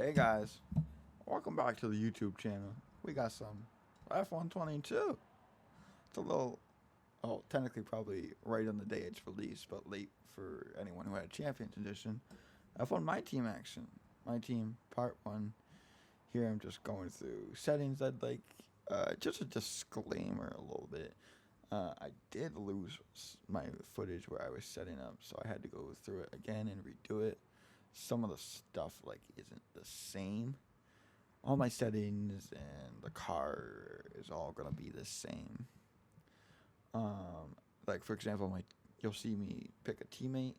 Hey guys, welcome back to the YouTube channel. We got some F-122. It's a little, technically probably right on the day it's released, but late for anyone who had a Champions Edition. F1 My Team action. My Team Part 1. Here I'm just going through settings I'd like. Just a disclaimer a little bit. I did lose my footage where I was setting up, so I had to go through it again and redo it. Some of the stuff isn't the same. All my settings and the car is all gonna be the same. Like for example, you'll see me pick a teammate.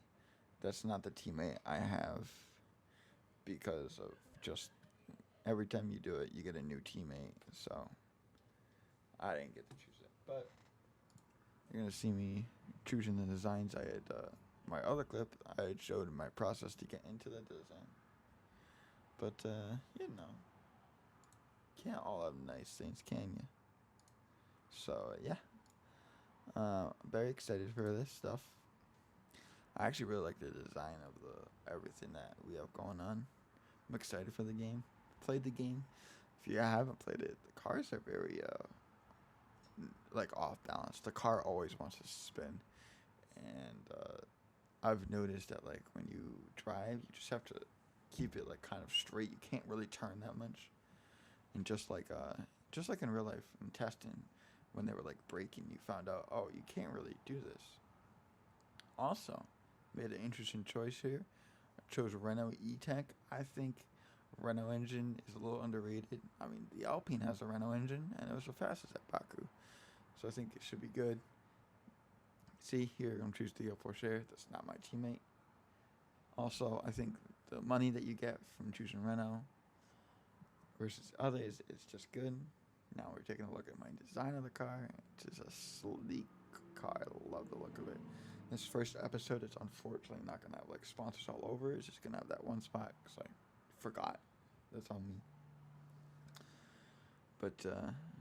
That's not the teammate I have because of just every time you do it, you get a new teammate. So I didn't get to choose it, but you're gonna see me choosing the designs I had. My other clip, I had showed my process to get into the design. But can't all have nice things, can you? So yeah, very excited for this stuff. I actually really like the design of the everything that we have going on. I'm excited for the game. Played the game. If you haven't played it, the cars are very off balance. The car always wants to spin, and I've noticed that like when you drive, you just have to keep it like kind of straight. You can't really turn that much. And just like in real life in testing, when they were like braking, you found out, oh, you can't really do this. Also, made an interesting choice here. I chose Renault E-Tech. I think Renault engine is a little underrated. I mean, the Alpine has a Renault engine, and it was the fastest at Baku. So I think it should be good. See, here I'm choose the Porsche. That's not my teammate. Also, I think the money that you get from choosing Renault versus others is just good. Now we're taking a look at my design of the car. It's just a sleek car. I love the look of it. This first episode, it's unfortunately not gonna have like sponsors all over. It's just gonna have that one spot because I forgot. That's on me. But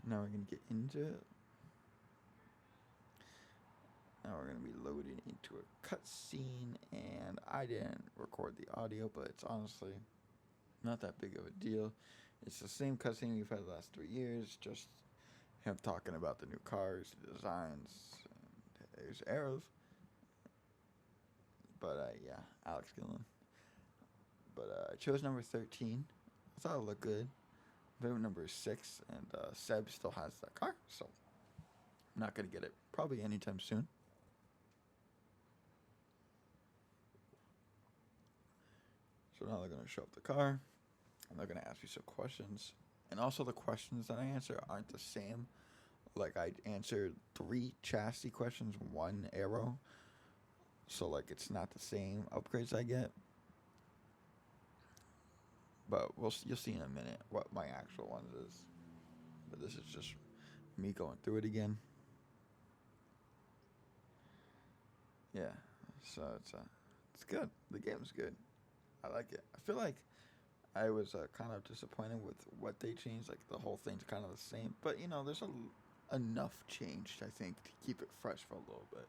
now we're gonna get into it. Now we're going to be loading into a cutscene, and I didn't record the audio, but it's honestly not that big of a deal. It's the same cutscene we've had the last 3 years, just him talking about the new cars, the designs, and there's arrows. But yeah, Alex Gillen. But I chose number 13. I thought it looked good. Favorite number is 6, and Seb still has that car, so I'm not going to get it probably anytime soon. So now they're going to show up the car, and they're going to ask me some questions. And also the questions that I answer aren't the same. Like, I answered 3 chassis questions, 1 aero. So, like, it's not the same upgrades I get. But you'll see in a minute what my actual ones is. But this is just me going through it again. Yeah, so it's good. The game's good. I like it. I feel like I was kind of disappointed with what they changed. Like the whole thing's kind of the same, but there's enough changed. I think to keep it fresh for a little bit.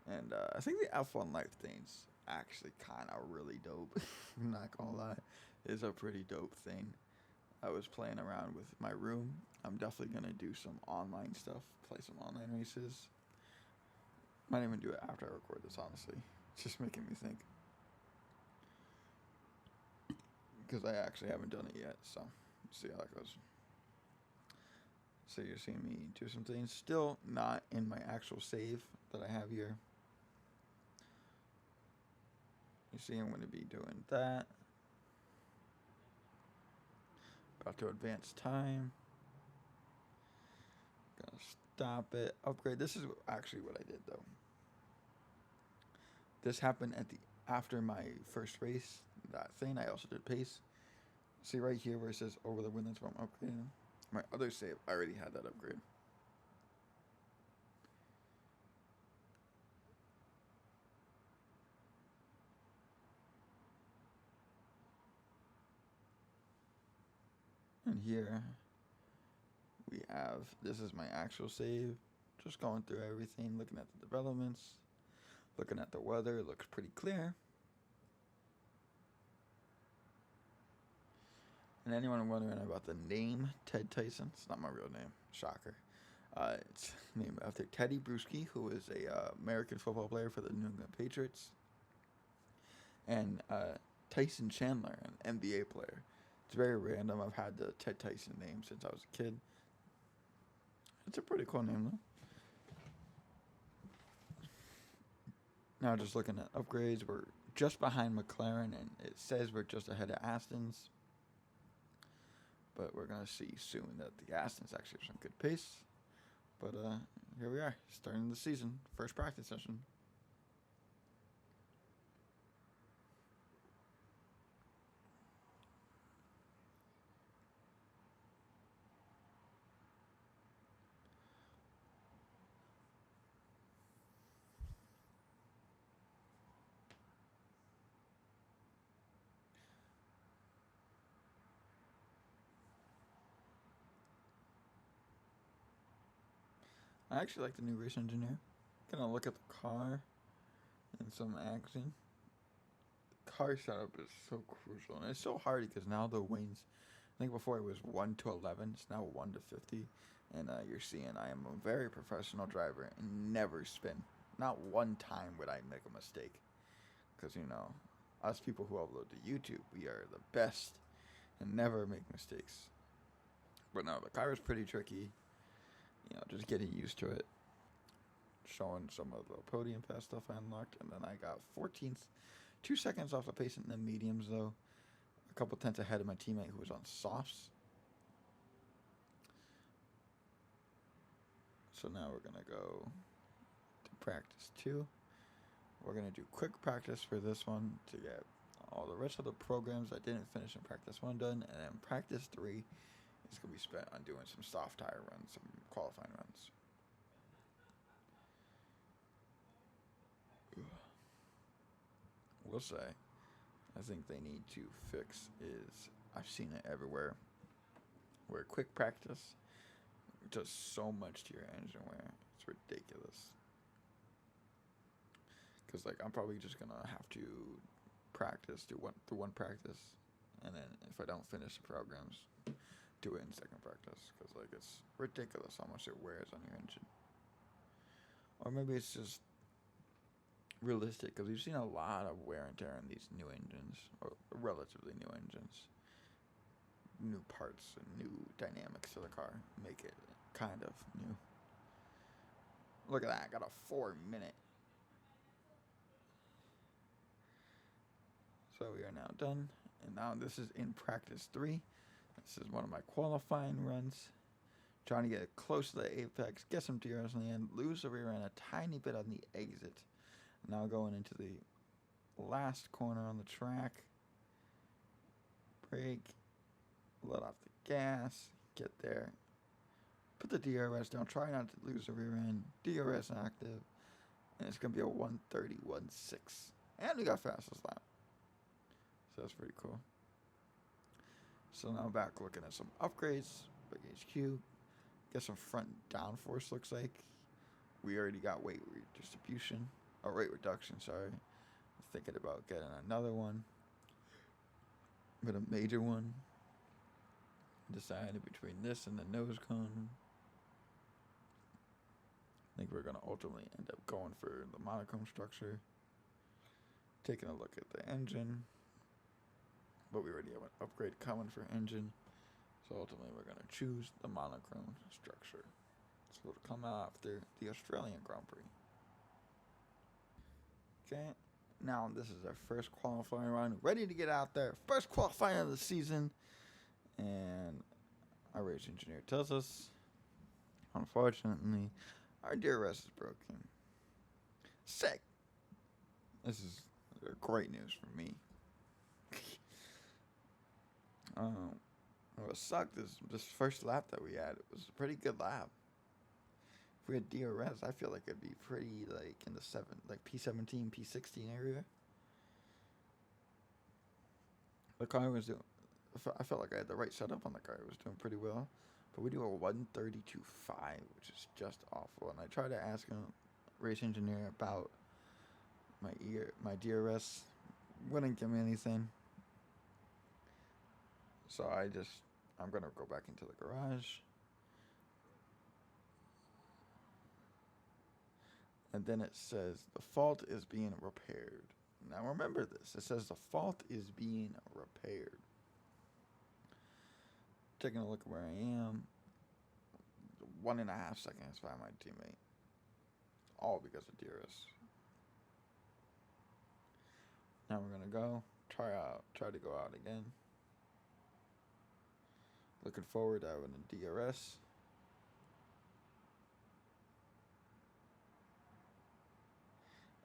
And I think the F1 Life thing's actually kind of really dope. I'm not gonna lie, it's a pretty dope thing. I was playing around with my room. I'm definitely gonna do some online stuff, play some online races. Might even do it after I record this. Honestly, it's just making me think. Because I actually haven't done it yet, so let's see how that goes. So you're seeing me do some things. Still not in my actual save that I have here. You see I'm going to be doing that. About to advance time. Gonna stop it. Upgrade. This is actually what I did though. This happened after my first race. That thing. I also did pace. See right here where it says over the win, that's what I'm upgrading. My other save, I already had that upgrade. And here we have, this is my actual save. Just going through everything, looking at the developments, looking at the weather. It looks pretty clear. And anyone wondering about the name Ted Tyson, it's not my real name. Shocker. It's named after Teddy Bruschi, who is a American football player for the New England Patriots, and Tyson Chandler, an NBA player. It's very random. I've had the Ted Tyson name since I was a kid. It's a pretty cool name, though. Now, just looking at upgrades, we're just behind McLaren, and it says we're just ahead of Aston's. But we're going to see soon that the Aston's actually have some good pace. But here we are, starting the season, first practice session. I actually like the new race engineer. Gonna look at the car and some action. The car setup is so crucial, and it's so hard because now the wings. I think before it was 1 to 11. It's now 1 to 50, and you're seeing I am a very professional driver and never spin. Not one time would I make a mistake, because us people who upload to YouTube, we are the best and never make mistakes. But no, the car is pretty tricky. Just getting used to it. Showing some of the podium pass stuff I unlocked, and then I got 14th, 2 seconds off the pace in the mediums, though. A couple tenths ahead of my teammate who was on softs. So now we're going to go to practice 2. We're going to do quick practice for this one to get all the rest of the programs I didn't finish in practice 1 done, and then practice 3 is going to be spent on doing some soft tire runs, some qualifying runs. Will say, I think they need to fix is, I've seen it everywhere, where quick practice does so much to your engine wear. It's ridiculous. Because, I'm probably just going to have to practice, do one practice, and then if I don't finish the programs, do it in second practice. Because, it's ridiculous how much it wears on your engine. Or maybe it's just realistic, because we've seen a lot of wear and tear on these new engines, or relatively new engines. New parts and new dynamics to the car make it kind of new. Look at that, I got a 4-minute. So we are now done, and now this is in practice 3. This is one of my qualifying runs. Trying to get close to the apex, get some DRS in the end, lose the rear end a tiny bit on the exit. Now going into the last corner on the track. Brake, let off the gas, get there. Put the DRS down, try not to lose the rear end. DRS active, and it's going to be a 1:30.16. And we got fastest lap. So that's pretty cool. So now back looking at some upgrades. Big HQ. Get some front downforce, looks like. We already got weight redistribution. Or weight reduction, sorry. Thinking about getting another one. But a major one. Decided between this and the nose cone. I think we're going to ultimately end up going for the monochrome structure. Taking a look at the engine. But we already have an upgrade coming for engine. So ultimately we're going to choose the monochrome structure. So it'll come after the Australian Grand Prix. Okay, now this is our first qualifying run. Ready to get out there. First qualifying of the season. And our race engineer tells us, unfortunately, our DRS is broken. Sick. This is great news for me. What sucked is this first lap that we had. It was a pretty good lap. If we had DRS, I feel like it'd be pretty in the P17, P16 area. The car was doing. I felt like I had the right setup on the car. It was doing pretty well. But we do a 1:32.5, which is just awful. And I tried to ask a race engineer about my DRS. Wouldn't give me anything. So I'm gonna go back into the garage. And then it says the fault is being repaired. Now remember this. It says the fault is being repaired. Taking a look at where I am. 1.5 seconds by my teammate. All because of DRS. Now we're gonna go. Try to go out again. Looking forward to having a DRS.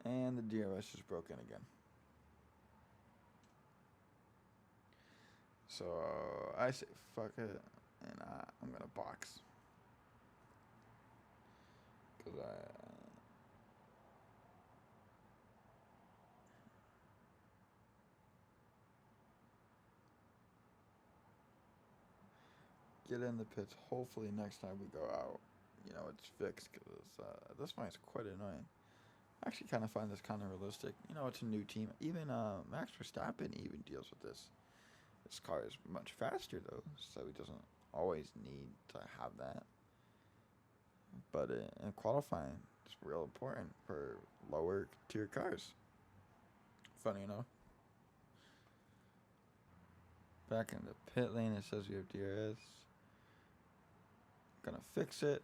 And the DRS is broken again. So I say fuck it, and I'm gonna box. Because get in the pits. Hopefully next time we go out, it's fixed. Because this one is quite annoying. I actually kind of find this kind of realistic. It's a new team. Even Max Verstappen even deals with this. This car is much faster though, so he doesn't always need to have that. But in qualifying, it's real important for lower tier cars. Funny enough. Back in the pit lane, it says we have DRS. Gonna fix it.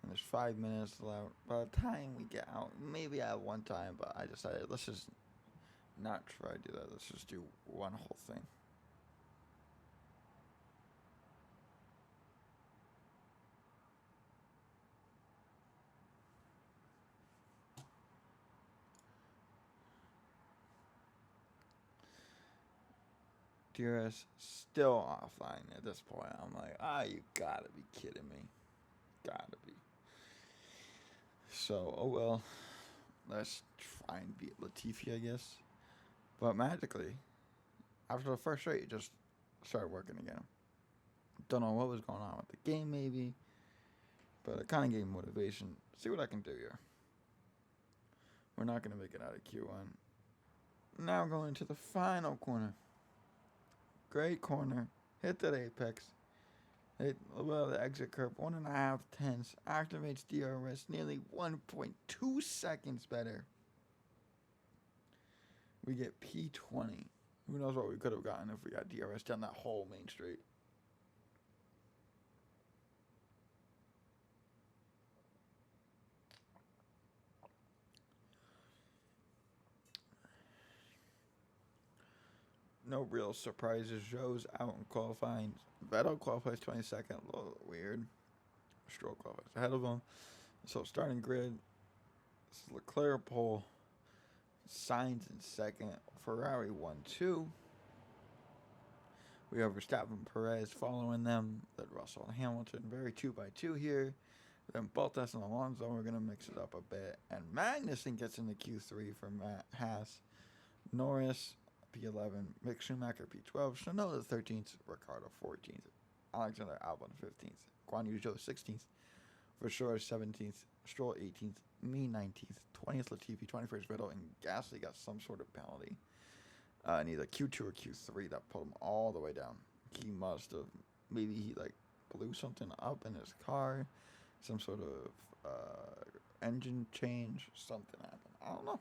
And there's 5 minutes left. By the time we get out, maybe I have one time, but I decided let's just not try to do that. Let's just do one whole thing. DRS still offline at this point. I'm like, you gotta be kidding me. Gotta be. So, oh well. Let's try and beat Latifi, I guess. But magically, after the first straight, it just started working again. Don't know what was going on with the game, maybe. But it kind of gave me motivation. See what I can do here. We're not going to make it out of Q1. Now going to the final corner. Great corner. Hit that apex. Hit the exit curve. 1.5 tenths. Activates DRS. Nearly 1.2 seconds better. We get P20. Who knows what we could have gotten if we got DRS down that whole main straight. No real surprises. Joe's out in qualifying. Vettel qualifies 22nd. A little weird. Stroll qualifies ahead of him. So starting grid. This is Leclerc pole. Sainz in second. Ferrari 1-2. We have Verstappen, Perez following them. Then Russell and Hamilton. Very 2x2 here. Then Bottas and Alonso. We're going to mix it up a bit. And Magnussen gets into Q3 for Haas. Norris P11, Mick Schumacher P12, Tsunoda 13th, Ricciardo 14th, Alexander Albon 15th, Guan Yu Zhou 16th, Versor 17th, Stroll 18th, me 19th, 20th Latifi, 21st Vettel, and Gasly got some sort of penalty. In either Q2 or Q3 that put him all the way down. He must have, maybe he blew something up in his car, some sort of engine change, something happened. I don't know.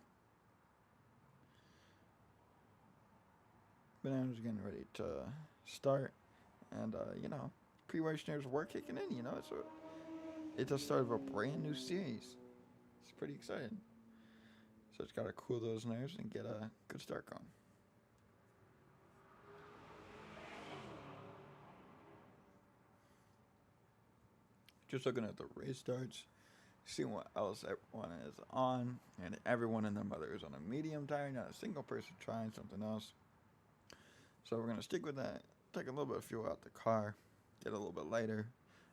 Bananas getting ready to start, and pre-race nerves were kicking in. It's the start of a brand new series. It's pretty exciting. So it's got to cool those nerves and get a good start going. Just looking at the race starts, seeing what else everyone is on, and everyone and their mother is on a medium tire, not a single person trying something else. So we're going to stick with that, take a little bit of fuel out the car, get a little bit lighter.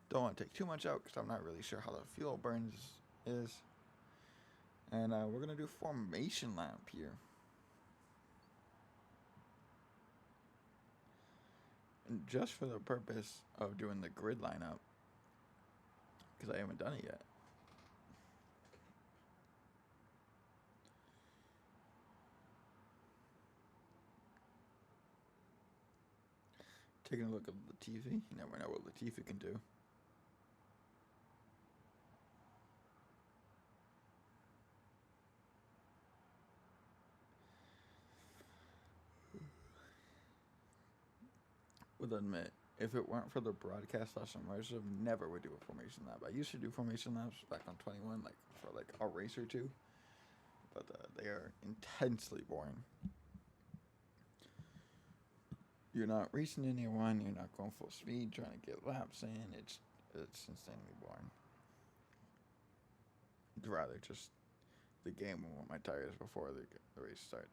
Don't want to take too much out because I'm not really sure how the fuel burns is. And we're going to do formation lap here. And just for the purpose of doing the grid lineup, because I haven't done it yet. Taking a look at Latifi. You never know what Latifi can do. Would admit, if it weren't for the broadcast slash immersive, never would do a formation lap. I used to do formation laps back on 21, like for like a race or two, but they are intensely boring. You're not racing anyone. You're not going full speed trying to get laps in. It's insanely boring. I'd rather just the game and warm my tires before the race starts.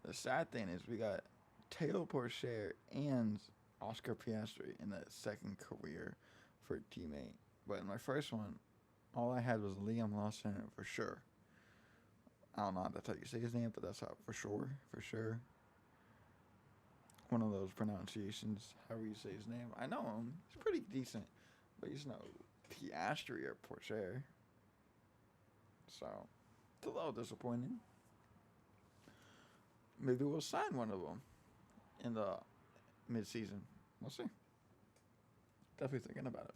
The sad thing is we got Teo Porcher and Oscar Piastri in that second career for a teammate. But in my first one, all I had was Liam Lawson for sure. I don't know that's how you say his name, but that's how for sure. One of those pronunciations, however you say his name. I know him. He's pretty decent. But he's no Piastri or Porcher. So, it's a little disappointing. Maybe we'll sign one of them in the mid-season. We'll see. Definitely thinking about it.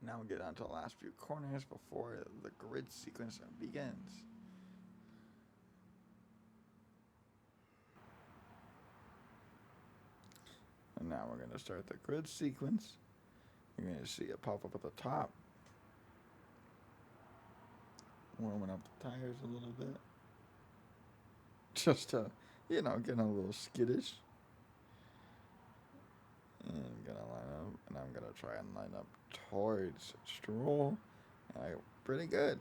Now we'll get on to the last few corners before the grid sequence begins. And now we're going to start the grid sequence. You're going to see it pop up at the top. Warming up the tires a little bit. Just to, getting a little skittish. And I'm going to line up, and I'm going to try and line up towards Stroll. Pretty good.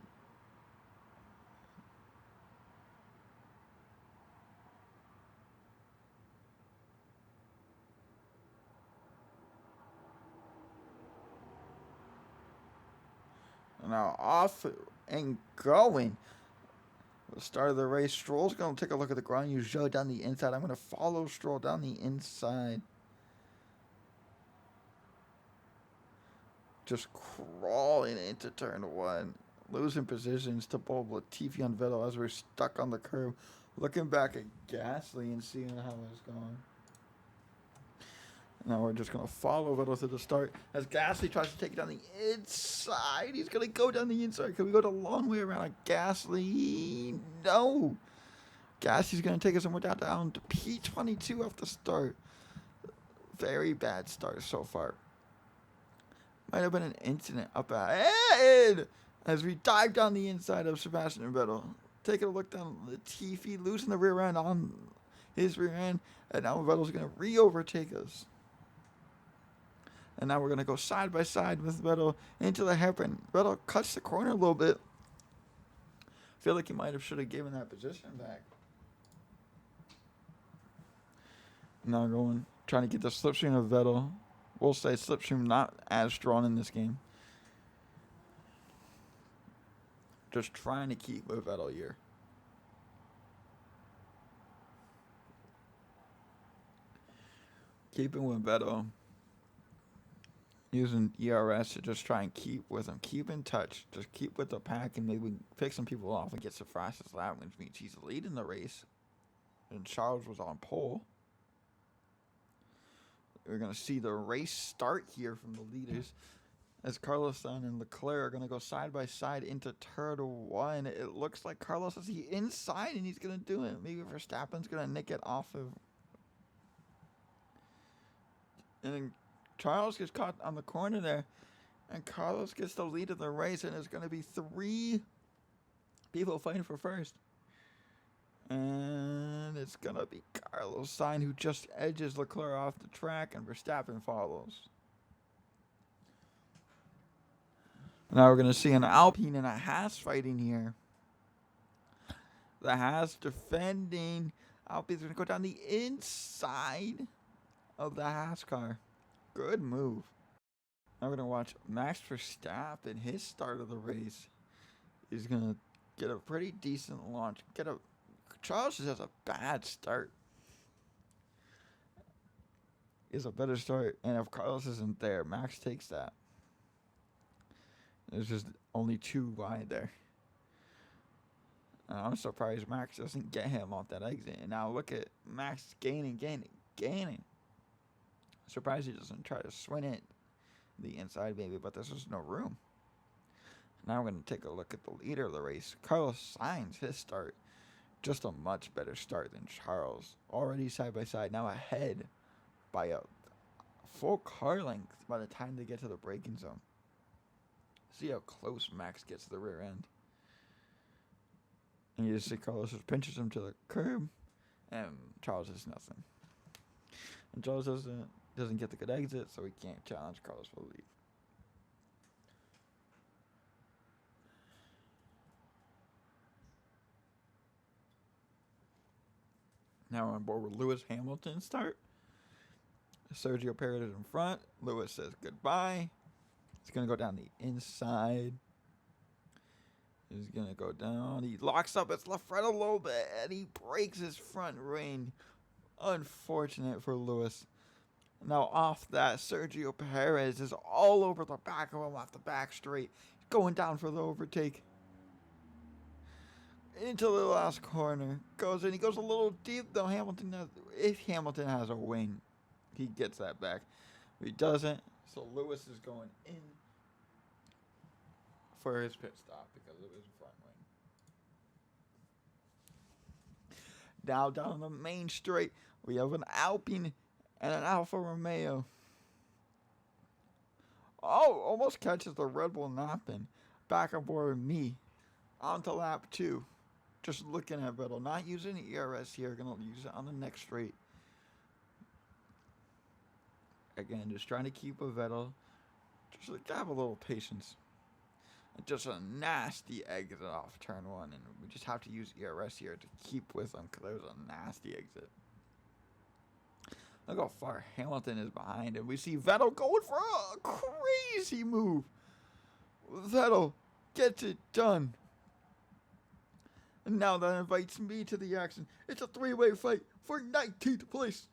Now off and going. The start of the race, Stroll's going to take a look at the ground. Use Zhou down the inside. I'm going to follow Stroll down the inside. Just crawling into turn one. Losing positions to both Latifi and Vettel as we're stuck on the curb. Looking back at Gasly and seeing how it's going. Now we're just going to follow Vettel to the start. As Gasly tries to take it down the inside. He's going to go down the inside. Can we go the long way around Gasly? No. Gasly's going to take us somewhere down to P22 off the start. Very bad start so far. Might have been an incident up ahead as we dive down the inside of Sebastian Vettel. Taking a look down Latifi, losing the rear end on his rear end. And now Vettel's going to re-overtake us. And now we're going to go side by side with Vettel into the hairpin. Vettel cuts the corner a little bit. I feel like he should have given that position back. Now trying to get the slipstream of Vettel. We'll say slipstream not as strong in this game. Just trying to keep with Vettel here. Keeping with Vettel. Using ERS to just try and keep with him. Keep in touch. Just keep with the pack and maybe pick some people off and get the fastest lap, which means he's leading the race. And Charles was on pole. We're going to see the race start here from the leaders. As Carlos Sainz and Leclerc are going to go side by side into turn one. It looks like Carlos is the inside and he's going to do it. Maybe Verstappen's going to nick it off of. And then Charles gets caught on the corner there. And Carlos gets the lead of the race. And there's going to be 3 people fighting for first. And it's going to be Carlos Sainz who just edges Leclerc off the track. And Verstappen follows. Now we're going to see an Alpine and a Haas fighting here. The Haas defending. Alpine's going to go down the inside of the Haas car. Good move. Now we're going to watch Max Verstappen. His start of the race is going to get a pretty decent launch. Charles just has a bad start. Is a better start. And if Carlos isn't there, Max takes that. There's just only 2 wide there. And I'm surprised Max doesn't get him off that exit. And now look at Max gaining. Surprised he doesn't try to swing it the inside, maybe, but there's just no room. Now we're going to take a look at the leader of the race. Carlos Sainz, his start. Just a much better start than Charles. Already side by side, now ahead by a full car length by the time they get to the braking zone. See how close Max gets to the rear end. And you just see Carlos just pinches him to the curb, and Charles is nothing. And Charles doesn't get the good exit, so he can't challenge Carlos for the lead. Now we're on board with Lewis Hamilton start. Sergio Perez is in front. Lewis says goodbye. He's going to go down the inside. He's going to go down. He locks up his left front a little bit, and he breaks his front ring. Unfortunate for Lewis. Now off that, Sergio Perez is all over the back of him off the back straight. Going down for the overtake. Into the last corner. Goes in. He goes a little deep, though. If Hamilton has a wing, he gets that back. If he doesn't, so Lewis is going in for his pit stop because of his front wing. Now down the main straight, we have an Alpine and an Alfa Romeo. Oh, almost catches the Red Bull napping. Back on board with me. On to lap 2. Just looking at Vettel. Not using the ERS here. Going to use it on the next straight. Again, just trying to keep a Vettel. Just have a little patience. And just a nasty exit off turn 1. And we just have to use ERS here to keep with them because there's a nasty exit. Look how far Hamilton is behind him. We see Vettel going for a crazy move. Vettel gets it done. And now that invites me to the action. It's a 3-way fight for 19th place.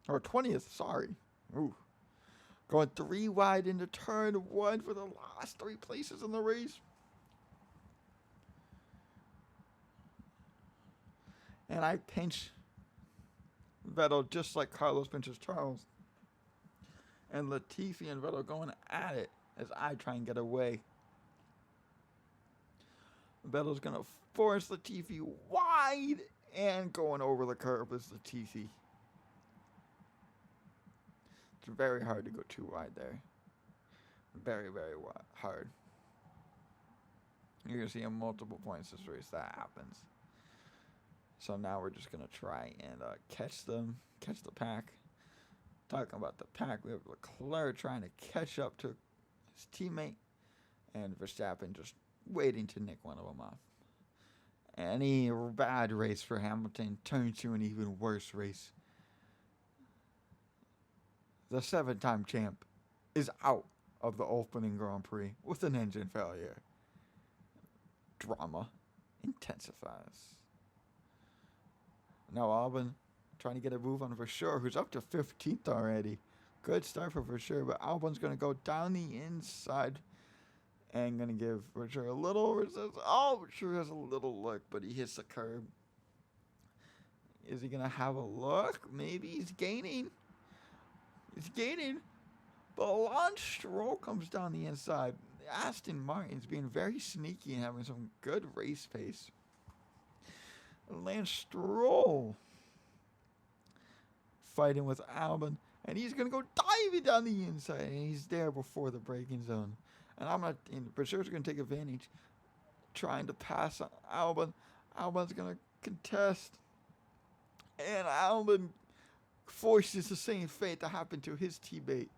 Or 20th, sorry. Ooh. Going 3 wide into turn 1 for the last 3 places in the race. And I pinch Vettel just like Carlos pinches Charles. And Latifi and Vettel going at it as I try and get away. Vettel's going to force Latifi wide and going over the curb is Latifi. It's very hard to go too wide there. Very, very hard. You're going to see in multiple points this race that happens. So now we're just going to try and catch the pack. Talking about the pack, we have Leclerc trying to catch up to his teammate. And Verstappen just waiting to nick one of them off. Any bad race for Hamilton turns to an even worse race. The 7-time champ is out of the opening Grand Prix with an engine failure. Drama intensifies. Now Albon trying to get a move on Versure, who's up to 15th already. Good start for Versure, but Albon's going to go down the inside and going to give Versure a little resistance. Oh, Versure has a little look, but he hits the curb. Is he going to have a look? Maybe he's gaining. He's gaining. But Lance Stroll comes down the inside. Aston Martin's being very sneaky and having some good race pace. Lance Stroll fighting with Albon, and he's going to go diving down the inside, and he's there before the braking zone. And Berger's going to take advantage, trying to pass Albon. Albon's going to contest, and Albon forces the same fate that happened to his teammate.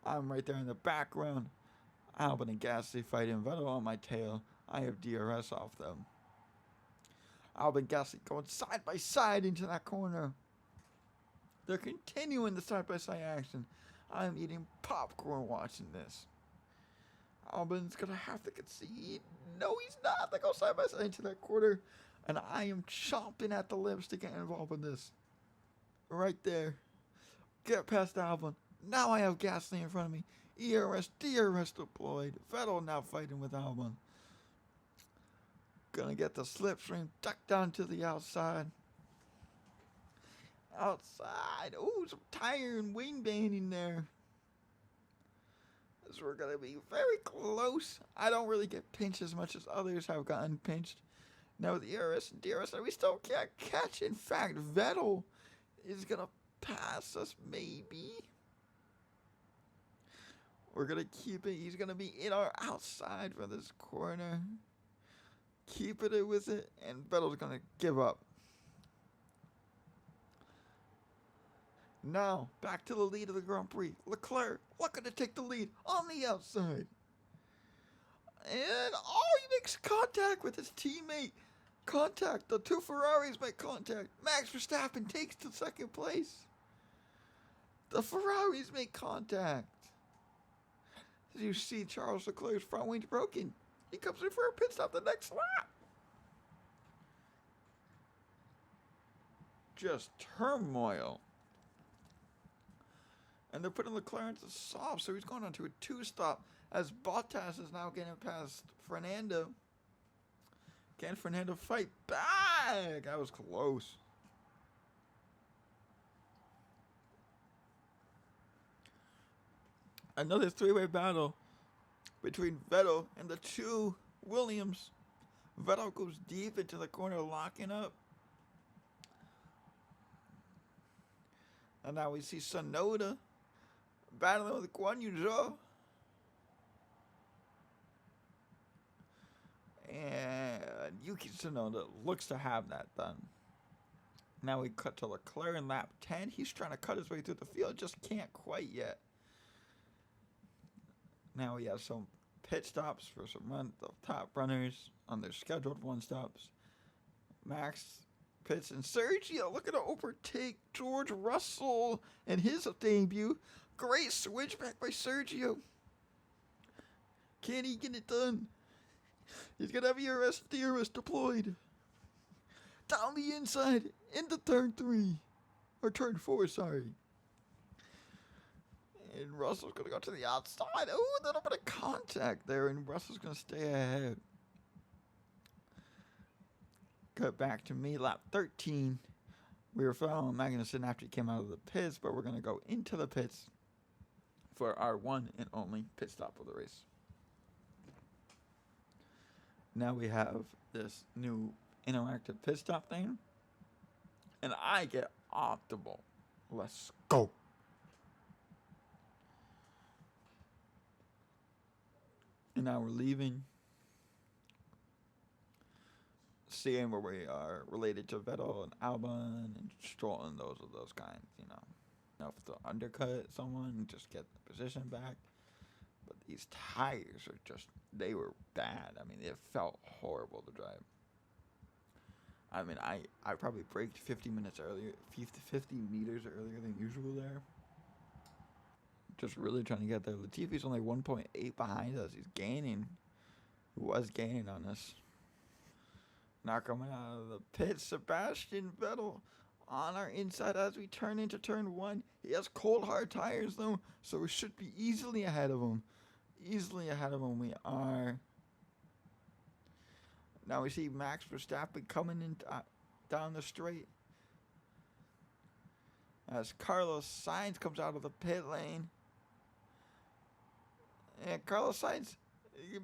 I'm right there in the background. Albon and Gasly fighting. Vettel on my tail. I have DRS off them. Albon and Gasly going side by side into that corner. They're continuing the side by side action. I'm eating popcorn watching this. Albon's going to have to concede. No, he's not. They go side by side into that corner. And I am chomping at the lips to get involved in this. Right there. Get past Albon. Now I have Gasly in front of me. ERS, DRS deployed. Vettel now fighting with Albon. Gonna get the slipstream, duck down to the outside. Outside. Ooh, some tire and wing banding there. So we're gonna be very close. I don't really get pinched as much as others have gotten pinched. Now with ERS and DRS, we still can't catch. In fact, Vettel is gonna pass us, maybe. We're gonna keep it. He's gonna be in our outside for this corner. Keeping it with it, and Vettel's gonna give up. Now, back to the lead of the Grand Prix. Leclerc looking to take the lead on the outside. And, he makes contact with his teammate. Contact. The two Ferraris make contact. Max Verstappen takes to second place. The Ferraris make contact. As you see, Charles Leclerc's front wing's broken. He comes in for a pit stop the next lap. Just turmoil. And they're putting Leclerc into soft, so he's going on to a 2-stop as Bottas is now getting past Fernando. Can Fernando fight back? That was close. Another three-way battle between Vettel and the two Williams. Vettel goes deep into the corner, locking up. And now we see Tsunoda battling with Guan Yu Zhou. And Yuki Tsunoda looks to have that done. Now we cut to Leclerc in lap 10. He's trying to cut his way through the field, just can't quite yet. Now we have some pit stops for some the top runners on their scheduled one-stops. Max pits and Sergio looking to overtake George Russell in his debut. Great switchback by Sergio. Can he get it done? He's going to have ERS, DRS deployed. Down the inside into turn 3. Or turn 4, sorry. And Russell's going to go to the outside. Oh, a little bit of contact there, and Russell's going to stay ahead. Cut back to me, lap 13. We were following Magnussen after he came out of the pits, but we're going to go into the pits for our one and only pit stop of the race. Now we have this new interactive pit stop thing, and I get optimal. Let's go. And now we're leaving. Seeing where we are related to Vettel and Albon and Stroll and those kinds, you know. Enough to undercut someone, just get the position back. But these tires are just, they were bad. I mean, it felt horrible to drive. I mean, I probably braked 50 minutes earlier, 50 meters earlier than usual there. Just really trying to get there. Latifi's only 1.8 behind us. He's gaining. He was gaining on us. Now coming out of the pit, Sebastian Vettel on our inside as we turn into turn 1. He has cold, hard tires, though, so we should be easily ahead of him. Easily ahead of him we are. Now we see Max Verstappen coming in down the straight. As Carlos Sainz comes out of the pit lane. And Carlos Sainz,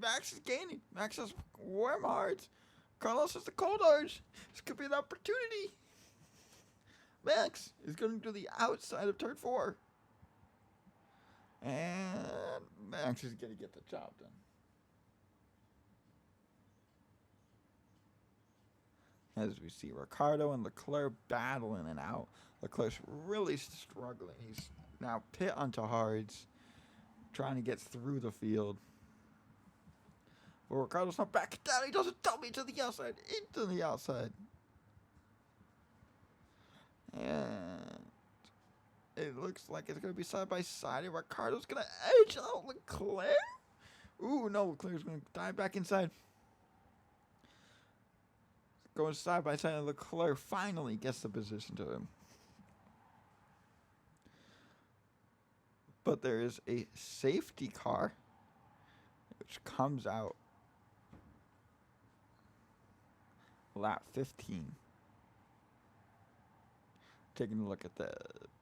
Max is gaining. Max has warm hearts. Carlos has the cold hearts. This could be an opportunity. Max is going to the outside of turn 4. And Max is going to get the job done. As we see Ricciardo and Leclerc battling it out. Leclerc's really struggling. He's now pit onto hards, trying to get through the field. But Ricciardo's not backing down. He doesn't dump me to the outside. Into the outside. And it looks like it's going to be side by side. And Ricciardo's going to edge out Leclerc. Ooh, no. Leclerc's going to dive back inside. Going side by side. And Leclerc finally gets the position to him. But there is a safety car which comes out lap 15. Taking a look at the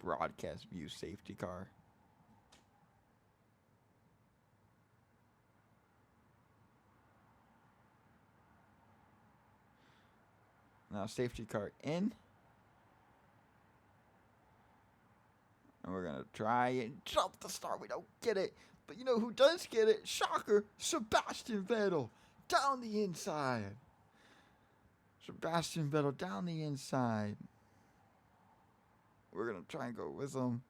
broadcast view safety car. Now safety car in. And we're going to try and jump the start. We don't get it. But you know who does get it? Shocker, Sebastian Vettel down the inside. Sebastian Vettel down the inside. We're going to try and go with him.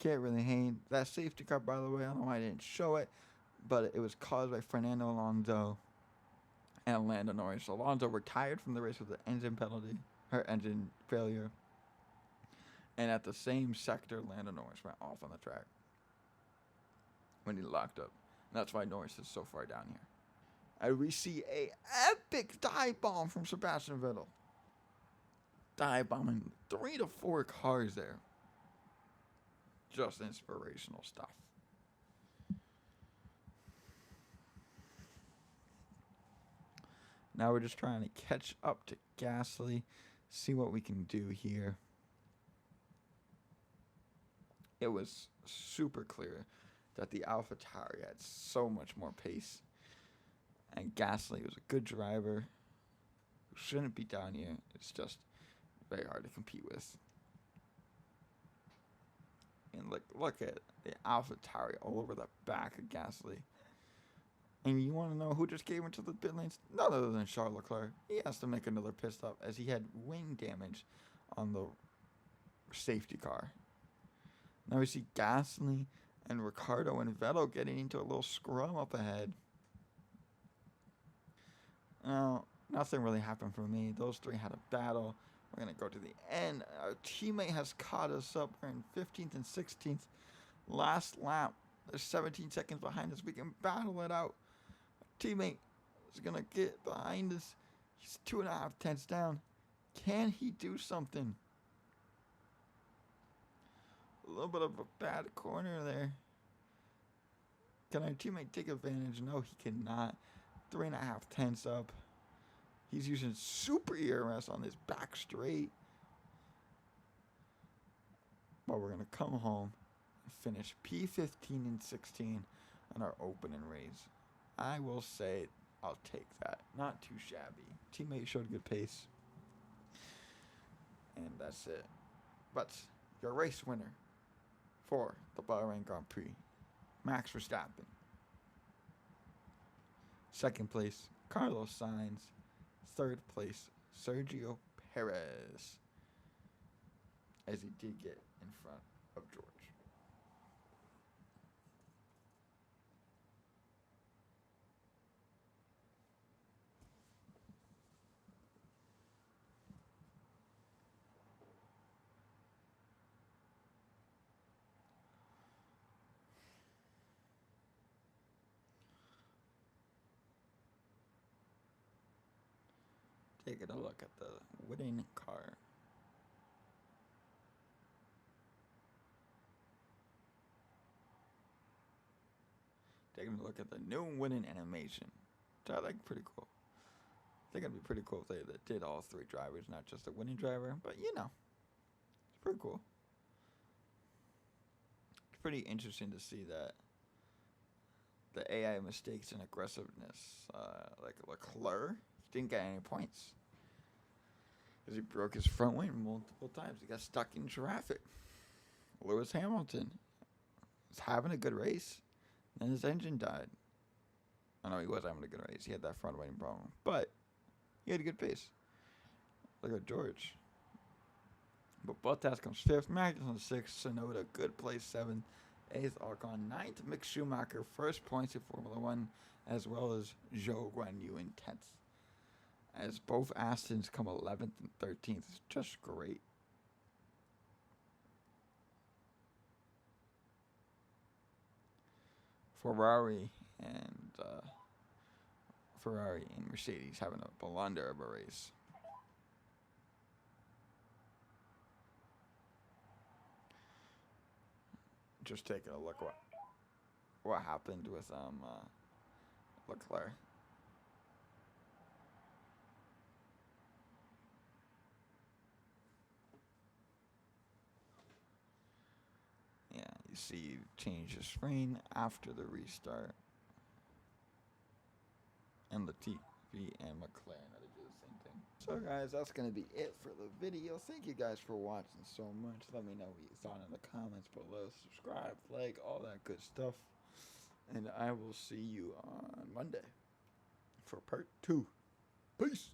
Can't really hang. That safety car, by the way, I don't know why I didn't show it, but it was caused by Fernando Alonso and Lando Norris. Alonso retired from the race with an engine penalty, or engine failure. And at the same sector, Lando Norris went off on the track when he locked up. And that's why Norris is so far down here. And we see a epic dive bomb from Sebastian Vettel. Dive bombing 3 to 4 cars there. Just inspirational stuff. Now we're just trying to catch up to Gasly, see what we can do here. It was super clear that the AlphaTauri had so much more pace. And Gasly was a good driver who shouldn't be down here. It's just very hard to compete with. And look at the AlphaTauri all over the back of Gasly. And you want to know who just came into the pit lanes? None other than Charles Leclerc. He has to make another pit stop as he had wing damage on the safety car. Now we see Gasly and Ricciardo and Vettel getting into a little scrum up ahead. Now, nothing really happened for me. Those three had a battle. We're going to go to the end. Our teammate has caught us up. We're in 15th and 16th. Last lap. There's 17 seconds behind us. We can battle it out. Our teammate is going to get behind us. He's 2.5 tenths down. Can he do something? A little bit of a bad corner there. Can our teammate take advantage? No, he cannot. 3.5 tenths up. He's using super ERS on this back straight. But we're going to come home and finish P15 and 16 on our opening race. I will say I'll take that. Not too shabby. Teammate showed good pace. And that's it. But your race winner for the Bahrain Grand Prix, Max Verstappen. Second place, Carlos Sainz. Third place, Sergio Perez, as he did get in front of George. Taking a look at the winning car. Taking a look at the new winning animation, which I like pretty cool. I think it'd be pretty cool if they did all three drivers, not just the winning driver, but you know, it's pretty cool. It's pretty interesting to see that the AI mistakes and aggressiveness, like Leclerc, he didn't get any points. Because he broke his front wing multiple times. He got stuck in traffic. Lewis Hamilton was having a good race. Then his engine died. I know he was having a good race. He had that front wing problem. But he had a good pace. Look at George. But Bottas comes 5th. Magnussen 6th. Tsunoda, good place 7th. 8th, Ocon 9th. Mick Schumacher, first points in Formula 1. As well as Zhou Guanyu in 10th. As both Astons come 11th and 13th. It's just great. Ferrari and Mercedes having a blunder of a race. just taking a look what happened with Leclerc. Yeah, you see, change the screen after the restart, and Latifi and McLaren had to do the same thing. So guys, that's gonna be it for the video. Thank you guys for watching so much. Let me know what you thought in the comments below. Subscribe, like, all that good stuff. And I will see you on Monday for part 2. Peace.